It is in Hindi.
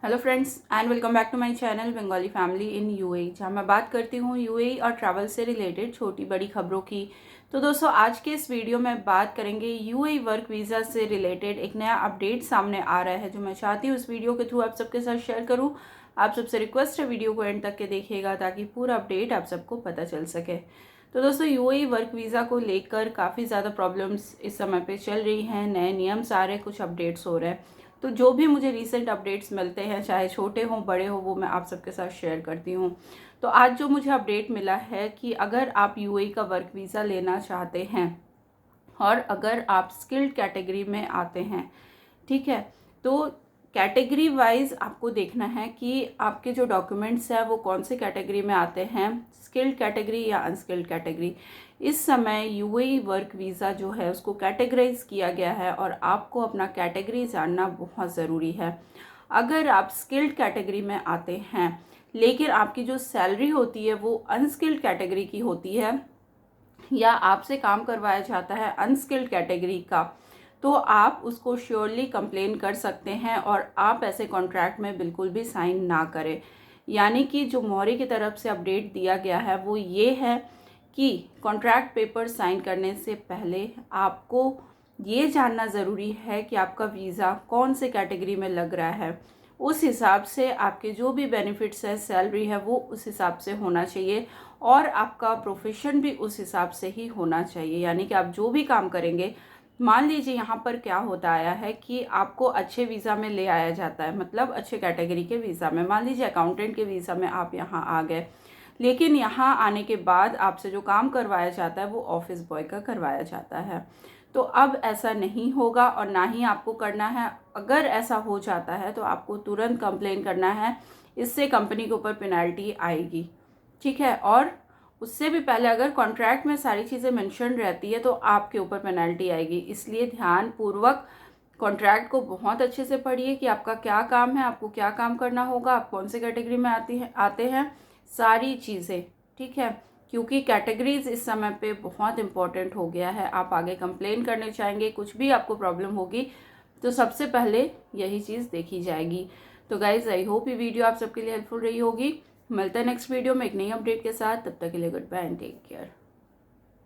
Hello friends and welcome back to my channel Bengali family in UAE, जहां मैं बात करती हूं यूएई और ट्रैवल से रिलेटेड छोटी बड़ी खबरों की। तो दोस्तों, आज के इस वीडियो में बात करेंगे यूएई वर्क वीज़ा से रिलेटेड एक नया अपडेट सामने आ रहा है, जो मैं चाहती हूँ इस वीडियो के थ्रू आप सबके साथ शेयर करूँ। आप सबसे रिक्वेस्ट है वीडियो को एंड तक के देखिएगा ताकि पूरा अपडेट आप सबको पता चल सके। तो दोस्तों, यूएई वर्क वीज़ा को लेकर काफ़ी ज़्यादा प्रॉब्लम्स इस समय पे चल रही हैं। नए नियम्स आ रहे हैं, कुछ अपडेट्स हो रहे हैं। तो जो भी मुझे रीसेंट अपडेट्स मिलते हैं, चाहे छोटे हों बड़े हों, वो मैं आप सबके साथ शेयर करती हूँ। तो आज जो मुझे अपडेट मिला है कि अगर आप यूएई का वर्क वीज़ा लेना चाहते हैं और अगर आप स्किल्ड कैटेगरी में आते हैं, ठीक है, तो कैटेगरी वाइज आपको देखना है कि आपके जो डॉक्यूमेंट्स हैं वो कौन से कैटेगरी में आते हैं, स्किल्ड कैटेगरी या अनस्किल्ड कैटेगरी। इस समय यूएई वर्क वीज़ा जो है उसको कैटेगराइज किया गया है और आपको अपना कैटेगरी जानना बहुत ज़रूरी है। अगर आप स्किल्ड कैटेगरी में आते हैं लेकिन आपकी जो सैलरी होती है वो अनस्किल्ड कैटेगरी की होती है या आपसे काम करवाया जाता है अनस्किल्ड कैटेगरी का, तो आप उसको श्योरली कंप्लेन कर सकते हैं और आप ऐसे कॉन्ट्रैक्ट में बिल्कुल भी साइन ना करें। यानी कि जो मौरी की तरफ से अपडेट दिया गया है वो ये है कि कॉन्ट्रैक्ट पेपर साइन करने से पहले आपको ये जानना ज़रूरी है कि आपका वीज़ा कौन से कैटेगरी में लग रहा है। उस हिसाब से आपके जो भी बेनिफिट्स है, सैलरी है, वो उस हिसाब से होना चाहिए और आपका प्रोफेशन भी उस हिसाब से ही होना चाहिए। यानी कि आप जो भी काम करेंगे, मान लीजिए यहाँ पर क्या होता आया है कि आपको अच्छे वीज़ा में ले आया जाता है, मतलब अच्छे कैटेगरी के वीज़ा में, मान लीजिए अकाउंटेंट के वीज़ा में आप यहाँ आ गए, लेकिन यहाँ आने के बाद आपसे जो काम करवाया जाता है वो ऑफिस बॉय का करवाया जाता है। तो अब ऐसा नहीं होगा और ना ही आपको करना है। अगर ऐसा हो जाता है तो आपको तुरंत कंप्लेन करना है, इससे कंपनी के ऊपर पेनल्टी आएगी, ठीक है। और उससे भी पहले अगर कॉन्ट्रैक्ट में सारी चीज़ें मेंशन रहती है तो आपके ऊपर पेनल्टी आएगी। इसलिए ध्यानपूर्वक कॉन्ट्रैक्ट को बहुत अच्छे से पढ़िए कि आपका क्या काम है, आपको क्या काम करना होगा, आप कौन से कैटेगरी में आते हैं, सारी चीज़ें, ठीक है। क्योंकि कैटेगरीज इस समय पे बहुत इंपॉर्टेंट हो गया है। आप आगे कंप्लेन करने चाहेंगे, कुछ भी आपको प्रॉब्लम होगी तो सबसे पहले यही चीज़ देखी जाएगी। तो गाइज, आई होप ये वीडियो आप सबके लिए हेल्पफुल रही होगी। मिलते हैं नेक्स्ट वीडियो में एक नई अपडेट के साथ। तब तक के लिए good bye and take care.